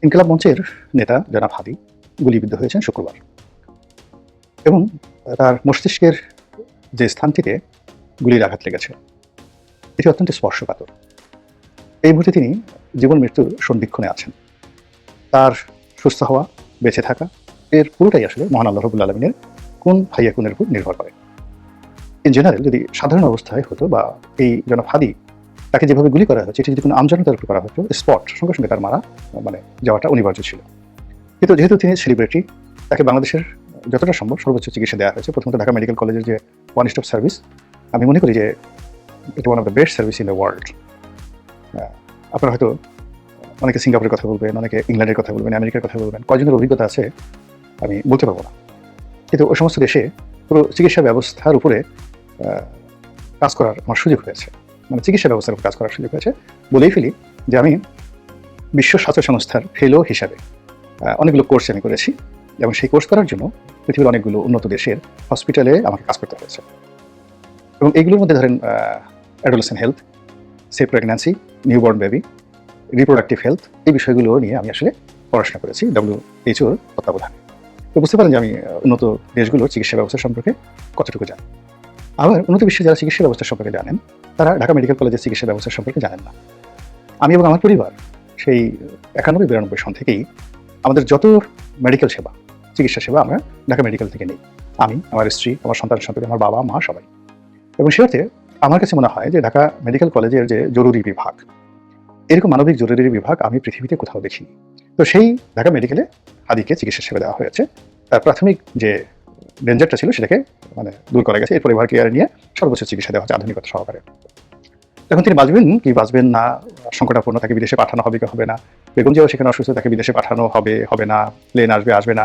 ইনকিলাব মঞ্চের নেতা জনাব হাদি গুলিবিদ্ধ হয়েছেন শুক্রবার এবং তার মস্তিষ্কের যে স্থানটিতে গুলির আঘাত লেগেছে এটি অত্যন্ত স্পর্শকাতর। এই মুহূর্তে তিনি জীবন মৃত্যুর সন্ধিক্ষণে আছেন। তার সুস্থ হওয়া, বেঁচে থাকা এর পুরোটাই আসলে মহান আল্লাহ রাব্বুল আলামিনের কোন ফাইয়াকুনের উপর নির্ভর করে। ইন জেনারেল যদি সাধারণ অবস্থায় হতো বা এই জনাব হাদি তাকে যেভাবে গুলি করা হয়েছে এটি যদি কোনো আমজনতার উপর করা হতো স্পট সঙ্গে সঙ্গে তার মারা যাওয়াটা অনিবার্য ছিল। কিন্তু যেহেতু তিনি সেলিব্রিটি, তাকে বাংলাদেশের যতটা সম্ভব সর্বোচ্চ চিকিৎসা দেওয়া হয়েছে। প্রথমত ঢাকা মেডিকেল কলেজের যে ওয়ান স্টপ সার্ভিস, আমি মনে করি যে এটা one of the best service in the world. আপনারা হয়তো অনেকে সিঙ্গাপুরের কথা বলবেন, অনেকে ইংল্যান্ডের কথা বলবেন, আমেরিকার কথা বলবেন, কয়জনের অভিজ্ঞতা আছে আমি বলতে পারবো না। কিন্তু ওই সমস্ত দেশে পুরো চিকিৎসা ব্যবস্থার উপরে কাজ করার আমার সুযোগ হয়েছে, চিকিৎসা ব্যবস্থার উপর কাজ করার সুযোগ হয়েছে। বলেই ফেলি যে আমি বিশ্ব স্বাস্থ্য সংস্থার ফেলো হিসাবে অনেকগুলো কোর্স আমি করেছি এবং সেই কোর্স করার জন্য পৃথিবীর অনেকগুলো উন্নত দেশের হসপিটালে আমাকে কাজ করতে হয়েছে। এবং এইগুলোর মধ্যে ধরেন adolescent health, safe pregnancy, newborn baby, reproductive health, এই বিষয়গুলো নিয়ে আমি আসলে পড়াশোনা করেছি WHOর তত্ত্বাবধানে। তো বুঝতে পারেন যে আমি উন্নত দেশগুলোর চিকিৎসা ব্যবস্থা সম্পর্কে কতটুকু জানি। আবার উন্নত বিশ্বে যারা চিকিৎসা ব্যবস্থা সম্পর্কে জানেন তারা ঢাকা মেডিকেল কলেজের চিকিৎসা ব্যবস্থা সম্পর্কে জানেন না। আমি এবং আমার পরিবার সেই 91-92 সন থেকেই আমাদের যত মেডিকেল সেবা, চিকিৎসা সেবা আমরা ঢাকা মেডিকেল থেকে নেই। আমি, আমার স্ত্রী, আমার সন্তান সন্ততি, আমার বাবা মা সবাই। এবং সে অর্থে আমার কাছে মনে হয় যে ঢাকা মেডিকেল কলেজের যে জরুরি বিভাগ, এরকম মানবিক জরুরি বিভাগ আমি পৃথিবীতে কোথাও দেখিনি। তো সেই ঢাকা মেডিকেলে হাদিকে চিকিৎসা সেবা দেওয়া হয়েছে। তার প্রাথমিক যে ডেঞ্জারটা ছিল সেটাকে দূর করা গেছে। এরপরে এভার কেয়ারে নিয়ে সর্বোচ্চ চিকিৎসা দেওয়া হচ্ছে আধুনিকতা সহকারে। এখন তিনি বাঁচবেন কি বাঁচবেন না, সংকটাপন্ন, তাকে বিদেশে পাঠানো হবে কি হবে না, বেগম জিয়াও সেখানে অসুস্থ, তাকে বিদেশে পাঠানো হবে হবে না, প্লেন আসবে আসবে না,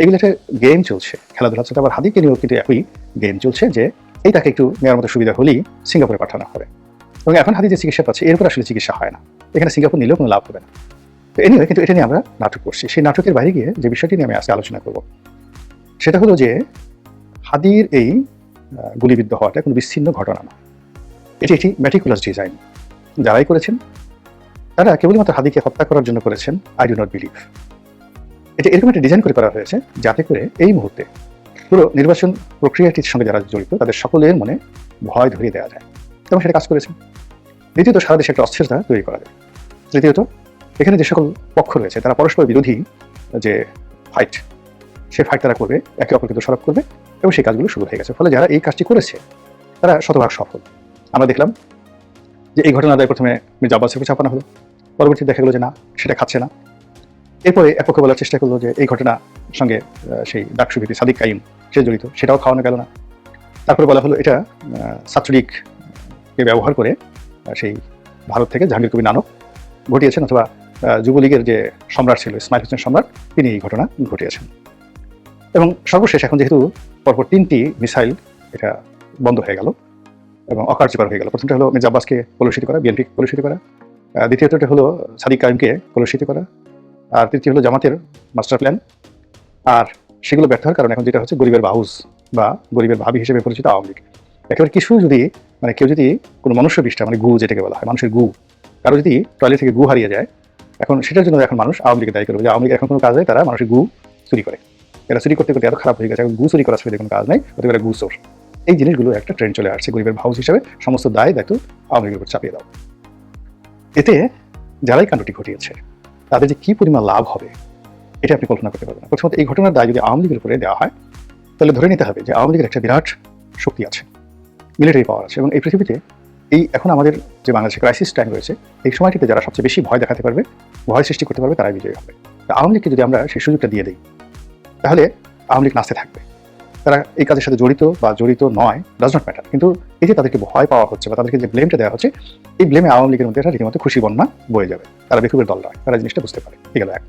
এগুলো একটা গেম চলছে, খেলাধুলা চলছে। আবার হাদিকে নিয়েও কিন্তু একই গেম চলছে যে এই তাকে একটু নেওয়ার মতো সুবিধা হলেই সিঙ্গাপুরে পাঠানো হবে। এবং এখন হাদি যে চিকিৎসা পাচ্ছে এরপর আসলে চিকিৎসা হয় না, এখানে সিঙ্গাপুর নিলেও কোনো লাভ হবে না। তো এনিওয়ে, কিন্তু এটা নিয়ে আমরা নাটক করছি। সেই নাটকের বাইরে গিয়ে যে বিষয়টি নিয়ে আমি আজকে আলোচনা করব সেটা হলো যে হাদির এই গুলিবিদ্ধ হওয়াটা কোনো বিচ্ছিন্ন ঘটনা না, এটি একটি ম্যাটিকুলাস ডিজাইন। যারাই করেছেন তারা কেবলমাত্র হাদিকে হত্যা করার জন্য করেছেন, আই ডু নট বিলিভ। এটা এরকম একটা ডিজাইন করে করা হয়েছে যাতে করে এই মুহূর্তে পুরো নির্বাচন প্রক্রিয়াটির সঙ্গে যারা জড়িত তাদের সকলের মনে ভয় ধরিয়ে দেওয়া যায়, এবং সেটা কাজ করেছেন। দ্বিতীয়ত, সারা দেশে একটা অস্থিরতা তৈরি করা যায়। তৃতীয়ত, এখানে যে সকল পক্ষ রয়েছে তারা পরস্পর বিরোধী যে ফাইট, সে ফাইট তারা করবে, একে অপরকে দোষারোপ করবে, এবং সেই কাজগুলো শুরু হয়ে গেছে। ফলে যারা এই কাজটি করেছে তারা শতভাগ সফল। আমরা দেখলাম যে এই ঘটনার দায় প্রথমে মির্জা আব্বাসের উপর চাপানো হলো, পরবর্তী দেখা গেলো যে না, সেটা খাচ্ছে না। এরপরে এক পক্ষ বলার চেষ্টা করলো যে এই ঘটনার সঙ্গে সেই ডাকসু ভিত্তি সাদিক কাইম সে জড়িত, সেটাও খাওয়ানো গেল না। তারপরে বলা হলো এটা ছাত্রলীগকে ব্যবহার করে সেই ভারত থেকে জাহাঙ্গীর কবির নানক ঘটিয়েছেন, অথবা যুবলীগের যে সম্রাট ছিল ইসমাইল হোসেন সম্রাট, তিনি এই ঘটনা ঘটিয়েছেন। এবং সর্বশেষ এখন যেহেতু পরপর 3টি মিসাইল এটা বন্ধ হয়ে গেল এবং অকার্যকর হয়ে গেল। প্রথমটা হলো মির্জা আব্বাসকে কলুষিত করা, বিএনপি কলুষিত করা, দ্বিতীয়টা হলো সাদিক কাইমকে কলুষিত করা, আর তৃতীয় হলো জামাতের মাস্টার প্ল্যান। আর সেগুলো ব্যর্থ হওয়ার কারণে এখন যেটা হচ্ছে গরিবের বাহুস বা গরিবের ভাবি হিসেবে পরিচিত আওয়ামী লীগ। একেবারে কিছু যদি কেউ যদি কোনো মনুষ্য বিষ্ঠা গু যেটাকে বলা হয়, মানুষের গু, কারো যদি টয়লেট থেকে গু হারিয়ে যায়, এখন সেটার জন্য এখন মানুষ আওয়ামী লীগকে দায়ী করবে যে আওয়ামী লীগ এখন কোনো কাজ নেই, তারা মানুষের গু চুরি করে। এরা চুরি করতে করতে এত খারাপ হয়ে গেছে, এখন গু চুরি করার সাথে কোনো কাজ নেই, ওদের করে গু চোর। এই জিনিসগুলো একটা ট্রেন্ড চলে আসছে, গরিবের হাউস হিসেবে সমস্ত দায় দায়িত্ব আওয়ামী লীগের উপর চাপিয়ে দাও। এতে যারাই কাণ্ডটি ঘটিয়েছে তাদের যে কী পরিমাণ লাভ হবে এটা আপনি কল্পনা করতে পারবেন না। প্রথমত, এই ঘটনার দায় যদি আওয়ামী লীগের উপরে দেওয়া হয় তাহলে ধরে নিতে হবে যে আওয়ামী লীগের একটা বিরাট শক্তি আছে, মিলিটারি পাওয়ার আছে, এবং এই পৃথিবীতে এই এখন আমাদের যে বাংলাদেশে ক্রাইসিস টাইম রয়েছে, এই সময়টিতে যারা সবচেয়ে বেশি ভয় দেখাতে পারবে, ভয় সৃষ্টি করতে পারবে, তারাই বিজয়ী হবে। আওয়ামী লীগকে যদি আমরা সেই সুযোগটা দিয়ে দিই তাহলে আওয়ামী লীগ নাচতে থাকবে। তারা এই কাজের সাথে জড়িত বা জড়িত নয়, ডাজ নট ম্যাটার, কিন্তু এই যে তাদেরকে ভয় পাওয়া হচ্ছে বা তাদেরকে যে ব্লেমটা দেওয়া হচ্ছে, এই ব্লেমে আওয়ামী লীগের মধ্যে একটা রীতিমতো খুশি বন্যা বয়ে যাবে। তারা বেকুবের দল নয়, তারা জিনিসটা বুঝতে পারে। ঠিক গেল এক।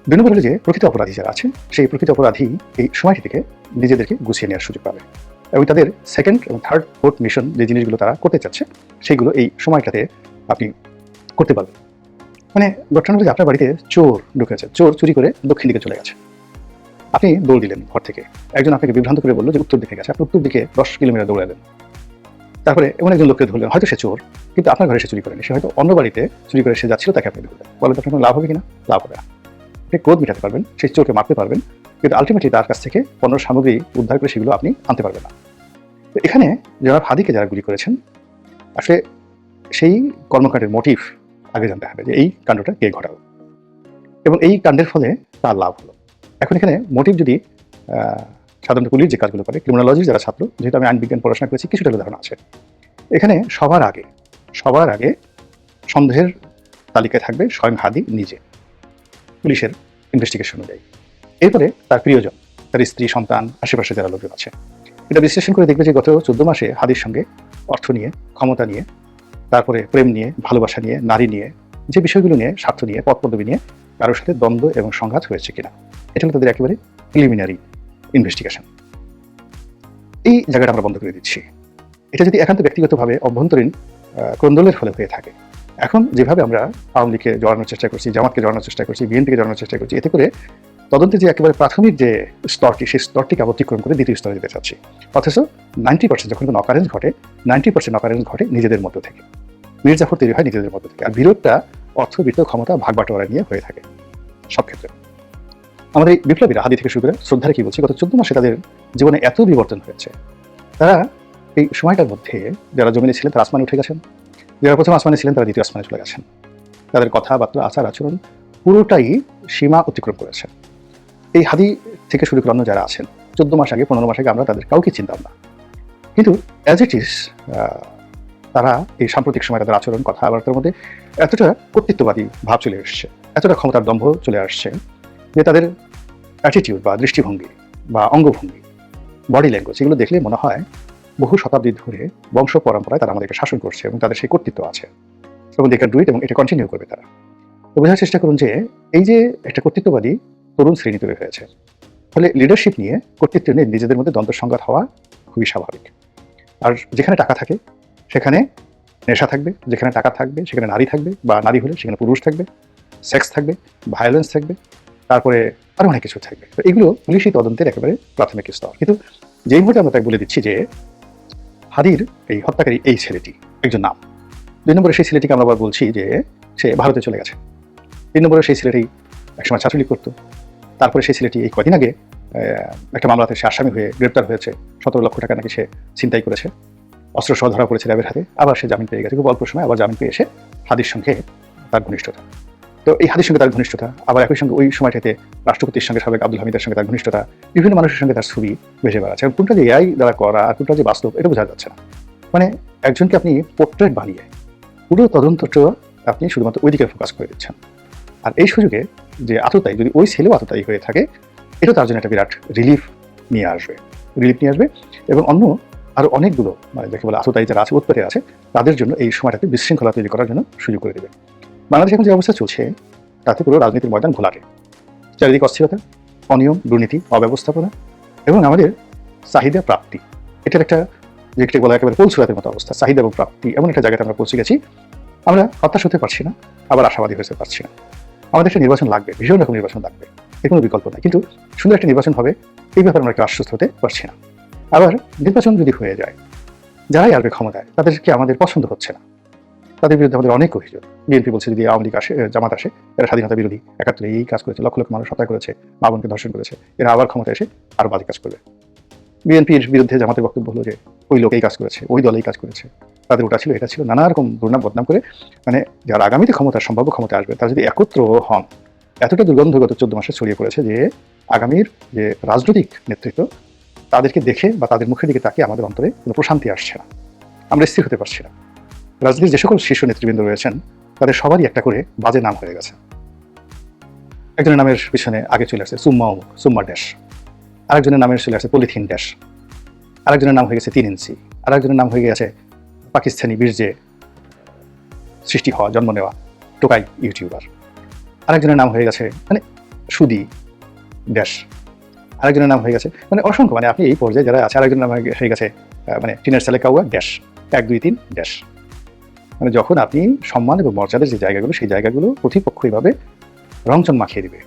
2 নম্বর হলো যে প্রকৃত অপরাধী যারা আছে, সেই প্রকৃত অপরাধী এই সময়টি থেকে নিজেদেরকে গুছিয়ে নেওয়ার সুযোগ পাবে, এবং তাদের সেকেন্ড এবং থার্ড ফোর্থ মিশন যে জিনিসগুলো তারা করতে চাচ্ছে সেইগুলো এই সময়টাতে আপনি করতে পারবেন। ঘটনা হলো যে আপনার বাড়িতে চোর ঢুকেছে, চোর চুরি করে দক্ষিণ দিকে চলে গেছে। আপনি দৌড় দিলেন ঘর থেকে, একজন আপনাকে বিভ্রান্ত করে বললো যে উত্তর দিকে গেছে, আপনি উত্তর দিকে 10 কিলোমিটার দৌড়ালেন। তারপরে এমন একজন লোককে ধরলেন, হয়তো সে চোর, কিন্তু আপনার ঘরে সে চুরি করেনি, সে হয়তো অন্য বাড়িতে চুরি করে সে যাচ্ছিল, তাকে আপনি ধরলেন। বলেন তো আপনার কোনো লাভ হবে কিনা? লাভ হবে না। আপনি ক্রোধ মেটাতে পারবেন, সেই চোরকে মারতে পারবেন, কিন্তু আলটিমেটলি তার কাছ থেকে পণ্য সামগ্রী উদ্ধার করে সেগুলো আপনি আনতে পারবেন না। তো এখানে জনাব হাদিকে যারা গুলি করেছেন, আসলে সেই কর্মকাণ্ডের মোটিভ আগে জানতে হবে যে এই কাণ্ডটা কে ঘটালো এবং এই কাণ্ডের ফলে তার লাভ হলো। এখন এখানে মোটিভ যদি সাধারণত পুলিশ যে কাজগুলো করে, ক্রিমিনোলজির যারা ছাত্র, যেহেতু আমি আইন বিজ্ঞান পড়াশোনা করেছি, কিছুটা ধারণা আছে। এখানে সবার আগে সন্দেহের তালিকায় থাকবে স্বয়ং হাদি নিজে, পুলিশের ইনভেস্টিগেশন অনুযায়ী। এরপরে তার প্রিয়জন, তার স্ত্রী, সন্তান, আশেপাশে যারা লোকজন আছে। এটা বিশ্লেষণ করে দেখবে যে গত 14 মাসে হাদির সঙ্গে অর্থ নিয়ে, ক্ষমতা নিয়ে, তারপরে প্রেম নিয়ে, ভালোবাসা নিয়ে, নারী নিয়ে, যে বিষয়গুলো নিয়ে, স্বার্থ নিয়ে, পদ পদবি নিয়ে কারোর সাথে দ্বন্দ্ব এবং সংঘাত হয়েছে কিনা, এটা হলো তাদের একেবারে প্রিলিমিনারি ইনভেস্টিগেশন। এই জায়গাটা আমরা বন্ধ করে দিচ্ছি। এটা যদি একান্ত ব্যক্তিগতভাবে অভ্যন্তরীণ কোন্দলের ফলে হয়ে থাকে, এখন যেভাবে আমরা আওয়ামী লীগকে জড়ানোর চেষ্টা করছি, জামাতকে জড়ানোর চেষ্টা করছি, বিএনপিকে জড়ানোর চেষ্টা করছি, এতে করে তদন্তের যে একেবারে প্রাথমিক যে স্তরটি, সেই স্তরটিকে অতিক্রম করে দ্বিতীয় স্তরে যেতে চাচ্ছি। অথচ 90% যখন কোনো অকারেন্স ঘটে, 90% অকারেন্স ঘটে নিজেদের মধ্য থেকে। মির্জাফর তৈরি হয় নিজেদের মধ্য থেকে, আর বিরোধটা অর্থ, বিত্ত, ক্ষমতা, ভাগ বাটোয়ারা নিয়ে হয়ে থাকে সব ক্ষেত্রে। আমাদের এই বিপ্লবীরা হাদি থেকে শুরু করে শ্রদ্ধারে কি বলছি, গত 14 মাসে তাদের জীবনে এত বিবর্তন হয়েছে। তারা এই সময়টার মধ্যে যারা জমিনে ছিলেন তারা আসমানে উঠে গেছেন, যারা প্রথম আসমানে ছিলেন তারা দ্বিতীয় আসমানে চলে গেছেন। তাদের কথাবার্তা, আচার আচরণ পুরোটাই সীমা অতিক্রম করেছে। এই হাদি থেকে শুরু করে অন্য যারা আছেন, 14 মাস আগে, 15 মাস আগে আমরা তাদের কাউকে চিনতাম না, কিন্তু অ্যাজ ইট ইজ তারা এই সাম্প্রতিক সময় তাদের আচরণ, কথাবার্তার মধ্যে এতটা কর্তৃত্ববাদী ভাব চলে এসছে, এতটা ক্ষমতার দম্ভ চলে আসছে যে তাদের অ্যাটিটিউড বা দৃষ্টিভঙ্গি বা অঙ্গভঙ্গি, বডি ল্যাঙ্গুয়েজ, এগুলো দেখলে মনে হয় বহু শতাব্দী ধরে বংশ পরম্পরায় তারা আমাদেরকে শাসন করছে এবং তাদের সেই কর্তৃত্ব আছে এবং দে ক্যান ডু ইট, এবং এটা কন্টিনিউ করবে তারা। তো বোঝার চেষ্টা করুন যে এই যে একটা কর্তৃত্ববাদী তরুণ শ্রেণী তৈরি হয়েছে, ফলে লিডারশিপ নিয়ে, কর্তৃত্ব নিয়ে নিজেদের মধ্যে দ্বন্দ্ব সংঘাত হওয়া খুবই স্বাভাবিক। আর যেখানে টাকা থাকে সেখানে নেশা থাকবে, যেখানে টাকা থাকবে সেখানে নারী থাকবে, বা নারী হলে সেখানে পুরুষ থাকবে, সেক্স থাকবে, ভায়োলেন্স থাকবে, তারপরে আরও অনেক কিছু থাকবে। তো এগুলো পুলিশি তদন্তের একেবারে প্রাথমিক স্তর। কিন্তু যেই মুহূর্তে আমরা তাকে বলে দিচ্ছি যে হাদির এই হত্যাকারী এই ছেলেটি একজন নাম, 2 নম্বরে সেই ছেলেটিকে আমরা আবার বলছি যে সে ভারতে চলে গেছে, 3 নম্বরে সেই ছেলেটি একসময় ছাত্রলীগ করতো, তারপরে সেই ছেলেটি এই কদিন আগে একটা মামলাতে সে আসামি হয়ে গ্রেপ্তার হয়েছে, 17 লক্ষ টাকা নাকি সে ছিনতাই করেছে, অস্ত্র সহ ধরা পড়েছে র্যাবের হাতে, আবার সে জামিন পেয়ে গেছে, খুব অল্প সময় আবার জামিন পেয়ে এসে হাদির সঙ্গে তার ঘনিষ্ঠতা। তো এই হাদির সঙ্গে তার ঘনিষ্ঠতা, আবার একই সঙ্গে ওই সময়টাতে রাষ্ট্রপতির সঙ্গে সাবেক আব্দুল হামিদের সঙ্গে তার ঘনিষ্ঠতা, বিভিন্ন মানুষের সঙ্গে তার ছবি ভেসে বেড়াচ্ছে, এবং কোনটা যে এআই দ্বারা করা আর কোনটা যে বাস্তব এটা বোঝা যাচ্ছে না। মানে একজনকে আপনি পোর্ট্রেট বানিয়ে পুরো তদন্তটা আপনি শুধুমাত্র ওই দিকে ফোকাস করে দিচ্ছেন। আর এই সুযোগে যে আততায়ী, যদি ওই ছেলেও আততায়ী হয়ে থাকে, এটা তার জন্য একটা বিরাট রিলিফ নিয়ে আসবে এবং অন্য আরও অনেকগুলো, মানে যাকে বলে আততায়ী যারা আছে, উৎপাতে আছে, তাদের জন্য এই সময়টাতে বিশৃঙ্খলা তৈরি করার জন্য সুযোগ করে দেবে। বাংলাদেশে এখন যে অবস্থা চলছে তাতে পুরো রাজনীতির ময়দান ঘোলাটে, চারিদিকে অস্থিরতা, অনিয়ম, দুর্নীতি, অব্যবস্থাপনা এবং আমাদের চাহিদা প্রাপ্তি, এটার একটা যেটাকে বলা একেবারে পোলসুরাতের মতো অবস্থা, চাহিদা এবং প্রাপ্তি এমন একটা জায়গাতে আমরা পৌঁছে গেছি। আমরা হতাশ হতে পারছি না, আবার আশাবাদী হতে পারছি না। আমাদের একটা নির্বাচন লাগবে, ভীষণ রকম নির্বাচন লাগবে, এর কোনো বিকল্প নাই, কিন্তু সুন্দর একটা নির্বাচন হবে এই ব্যাপারে আমরা একটু আশ্বস্ত হতে পারছি না। আবার নির্বাচন যদি হয়ে যায়, যারাই আসবে ক্ষমতায় তাদেরকে আমাদের পছন্দ হচ্ছে না, তাদের বিরুদ্ধে আমাদের অনেক অভিযোগ। বিএনপি বলছে যদি আওয়ামী লীগ আসে, জামাত আসে, এরা স্বাধীনতা বিরোধী, 71 এই কাজ করেছে, লক্ষ লক্ষ মানুষ হত্যা করেছে, মা বোনকে ধর্ষণ করেছে, এরা আবার ক্ষমতা এসে আরও বাজে কাজ করবে। বিএনপির বিরুদ্ধে জামাতের বক্তব্য হলো যে ওই লোক এই কাজ করেছে, ওই দল এই কাজ করেছে, তাদের ওটা ছিল, এটা ছিল, নানা রকম দুর্নাম বদনাম করে, মানে যারা আগামীতে সম্ভাব্য ক্ষমতা আসবে তারা যদি একত্র হন, এতটা দুর্গন্ধ গত 14 মাসে ছড়িয়ে পড়েছে যে আগামীর যে রাজনৈতিক নেতৃত্ব তাদেরকে দেখে বা তাদের মুখের দিকে তাকিয়ে আমাদের অন্তরে কোনো প্রশান্তি আসছে না, আমরা স্থির হতে পারছি না। রাজনীতির যে সকল শীর্ষ নেতৃবৃন্দ রয়েছেন তাদের সবারই একটা করে বাজে নাম হয়ে গেছে। একজনের নামের পিছনে আগে চলে আসছে সুম্মা অমুক, সুম্মা ড্যাশ, আরেকজনের নামের চলে আসছে পলিথিন ড্যাশ, আরেকজনের নাম হয়ে গেছে 3 ইঞ্চি, আরেকজনের নাম হয়ে গেছে পাকিস্তানি বীর্যে সৃষ্টি হওয়া, জন্ম নেওয়া টোকাই ইউটিউবার, আরেকজনের নাম হয়ে গেছে মানে সুদি ড্যাশ, আরেকজনের নাম হয়ে গেছে মানে অসংখ্য, মানে আপনি এই পর্যায়ে যারা আছে, আরেকজনের নাম হয়ে গেছে মানে টিনের ছেলে কাউয়া ড্যাশ, 1 2 3 ড্যাশ। মানে যখন আপনি সম্মান এবং মর্যাদার যে জায়গাগুলো, সেই জায়গাগুলো প্রতিপক্ষ এইভাবে রংচং মাখিয়ে দিবে,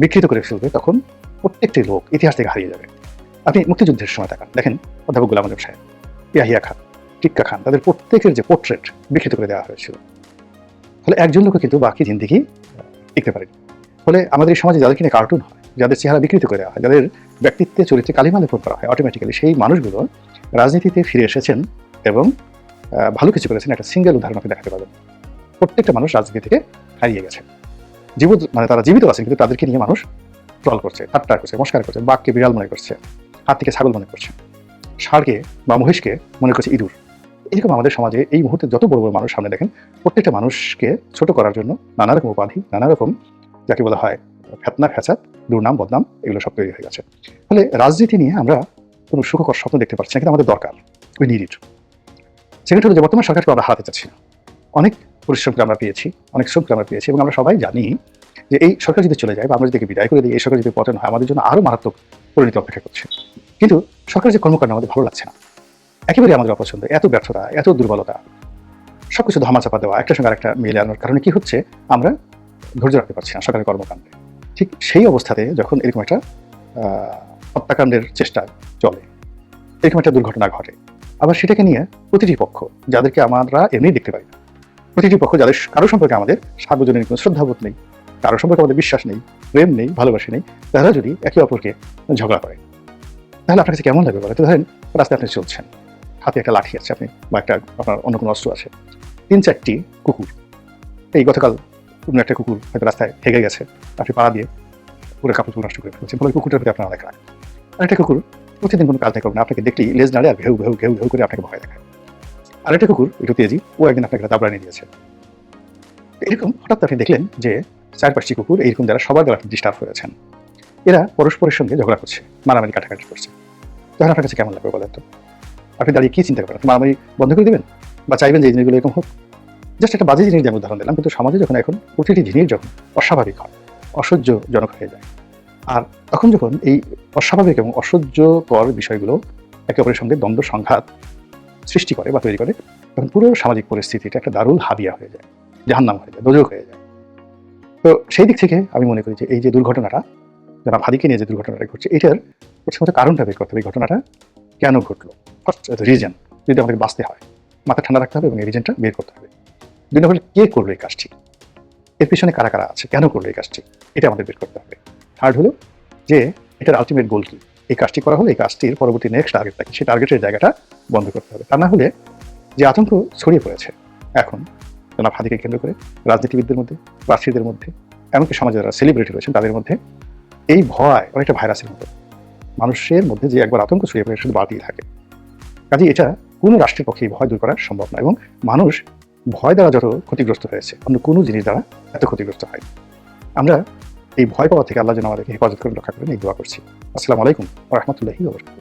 বিকৃত করে ফেলবে, তখন প্রত্যেকটি লোক ইতিহাস থেকে হারিয়ে যাবে। আপনি মুক্তিযুদ্ধের সময় তাকান, দেখেন অধ্যাপক গোলাম আজম সাহেব, ইয়াহিয়া খান, টিক্কা খান, তাদের প্রত্যেকের যে পোর্ট্রেট বিকৃত করে দেওয়া হয়েছিল। ফলে একজন লোকও কিন্তু বাকি জিন্দেগি টিকতে পারেনি। ফলে আমাদের এই সমাজে যাদেরকে নিয়ে কার্টুন হয়, যাদের চেহারা বিকৃত করে দেওয়া হয়, যাদের ব্যক্তিত্বে চরিত্রে কালিমা লেপন করা হয়, অটোমেটিক্যালি সেই মানুষগুলো রাজনীতিতে ফিরে এসেছেন এবং ভালো কিছু করেছেন। একটা সিঙ্গেল উদাহরণ আপনি দেখাতে পারবেন। প্রত্যেকটা মানুষ রাজনীতি থেকে হারিয়ে গেছে, মানে তারা জীবিত আছেন, কিন্তু তাদেরকে নিয়ে মানুষ ট্রল করছে, ঠাট্টা করছে, মস্কার করছে, বাঘকে বিড়াল মনে করছে, হাতিকে ছাগল মনে করছে, ষাঁড়কে বা মহিষকে মনে করছে ইঁদুর। এরকম আমাদের সমাজে এই মুহূর্তে যত বড় বড় মানুষ সামনে দেখেন, প্রত্যেকটা মানুষকে ছোট করার জন্য নানা রকম উপাধি, নানা রকম যাকে বলা হয় ফেতনা, ফ্যাসাদ, দুর্নাম, বদনাম, এগুলো সব তৈরি হয়ে গেছে। ফলে রাজনীতি নিয়ে আমরা কোনো সুখকর স্বপ্ন দেখতে পারছি না, কিন্তু আমাদের দরকার, উই নিড ইট। সেকেন্ড হলো যে বর্তমান সরকারকে আমরা হারাতে চাচ্ছি না। অনেক পরিশ্রম করে আমরা পেয়েছি, অনেক শ্রম করে আমরা পেয়েছি, এবং আমরা সবাই জানি যে এই সরকার যদি চলে যায় বা আমরা যদি বিদায় করে দিই, এই সরকার যদি পতন হয়, আমাদের জন্য আরও মারাত্মক পরিণতি অপেক্ষা করছে। কিন্তু সরকারের যে কর্মকাণ্ড আমাদের ভালো লাগছে না, একেবারে আমাদের অপছন্দ। এত ব্যর্থতা, এত দুর্বলতা, সবকিছু ধামাচাপা দেওয়া, একটার সঙ্গে আরেকটা মিলে আনার কারণে কি হচ্ছে, আমরা ধৈর্য রাখতে পারছি না সরকারের কর্মকাণ্ডে। ঠিক সেই অবস্থাতে যখন এরকম একটা হত্যাকাণ্ডের চেষ্টা চলে, এরকম একটা দুর্ঘটনা ঘটে, আবার সেটাকে নিয়ে প্রতিটি পক্ষ, যাদেরকে আমরা এমনি দেখতে পাই না, প্রতিটি পক্ষ যাদের কারো সম্পর্কে আমাদের সার্বজনীন কোনো শ্রদ্ধাবোধ নেই, কারো সম্পর্কে আমাদের বিশ্বাস নেই, প্রেম নেই, ভালোবাসা নেই, তারা যদি একে অপরকে ঝগড়া করে, তাহলে আপনার কাছে কেমন লাগবে বলে? তো ধরেন রাস্তায় আপনি চলছেন, হাতে একটা লাঠি আছে আপনি, বা একটা আপনার অন্য কোনো অস্ত্র আছে, 3-4টি কুকুর, এই গতকাল কোনো একটা কুকুর হয়তো রাস্তায় হেগে গেছে, আপনি পাড়া দিয়ে পুরো কাপড় নষ্ট করে ফেলছেন, ফলে কুকুরটার প্রতি আপনার অনেক রাগ। আর একটা কুকুর প্রতিদিন কোনো কাজ করবে না, আপনাকে দেখলেই লেজ নাড়ে আর ঘেউ ঘেউ ঘেউ ঘেউ করে আপনাকে ভয় দেখায়। আর একটা কুকুর একটু তেজি, ও একদিন আপনাকে দাবড়া নিয়ে দিয়েছে। এরকম হঠাৎ আপনি দেখলেন যে 4-5টি কুকুর এইরকম যারা সবার দ্বারা আপনি ডিস্টার্ব হয়েছেন, এরা পরস্পরের সঙ্গে ঝগড়া করছে, মারামারি কাটাকাটি করছে, তখন আপনার কাছে কেমন লাগবে বলেন তো? আপনি দাঁড়িয়ে কি চিন্তা করেন? আপনি মারামারি বন্ধ করে দেবেন, বা চাইবেন যে এই জিনিসগুলো এরকম হোক? জাস্ট একটা বাজে জিনিস আমি উদাহরণ দিলাম, কিন্তু সমাজে যখন এখন প্রতিটি জিনিস যখন অস্বাভাবিক হয়, অসহ্যজনক হয়ে যায়, আর তখন যখন এই অস্বাভাবিক এবং অসহ্যকর বিষয়গুলো একে অপরের সঙ্গে দ্বন্দ্ব সংঘাত সৃষ্টি করে বা তৈরি করে, তখন পুরো সামাজিক পরিস্থিতিটা একটা দারুণ হাবিয়া হয়ে যায়, জাহান্নাম হয়ে যায়, দোজখ হয়ে যায়। তো সেই দিক থেকে আমি মনে করি যে এই যে দুর্ঘটনাটা, যারা ভাদিকে নিয়ে যে দুর্ঘটনাটা ঘটছে, এটার প্রথমত কারণটা বের করতে হবে, এই ঘটনাটা কেন ঘটলো, ফার্স্ট রিজন যদি আমাদের বাঁচতে হয়, মাথা ঠান্ডা রাখতে হবে এবং এই রিজনটা বের করতে হবে। 2 নম্বরে কে করলো এই কাজটি, এর পিছনে কারা কারা আছে, কেন করলো এই কাজটি, এটা আমাদের বের করতে হবে। থার্ড হলো যে এটার আলটিমেট গোল কি, এই কাজটি করা হলে এই কাজটির পরবর্তী নেক্সট টার্গেট থাকে, সেই টার্গেটের জায়গাটা বন্ধ করতে হবে। তা না হলে যে আতঙ্ক ছড়িয়ে পড়েছে এখন জনাব হাদিকে কেন্দ্র করে রাজনীতিবিদদের মধ্যে, প্রার্থীদের মধ্যে, এমনকি সমাজে যারা সেলিব্রিটি রয়েছেন তাদের মধ্যে, এই ভয় অনেকটা ভাইরাসের মতো মানুষের মধ্যে যে একবার আতঙ্ক ছড়িয়ে পড়ে শুধু বাড়তেই থাকে। কাজে এটা কোনো রাষ্ট্রের পক্ষে এই ভয় দূর করা সম্ভব না, এবং মানুষ ভয় দ্বারা যত ক্ষতিগ্রস্ত হয়েছে, অন্য কোনো জিনিস দ্বারা এত ক্ষতিগ্রস্ত হয়। আমরা এই ভয় পাওয়া থেকে আল্লাহ যেন আমাদেরকে হেফাজত করে রক্ষা করেন, এই দোয়া করছি। আসসালামু আলাইকুম ওয়া রাহমাতুল্লাহি ওয়া বারাকাতুহু।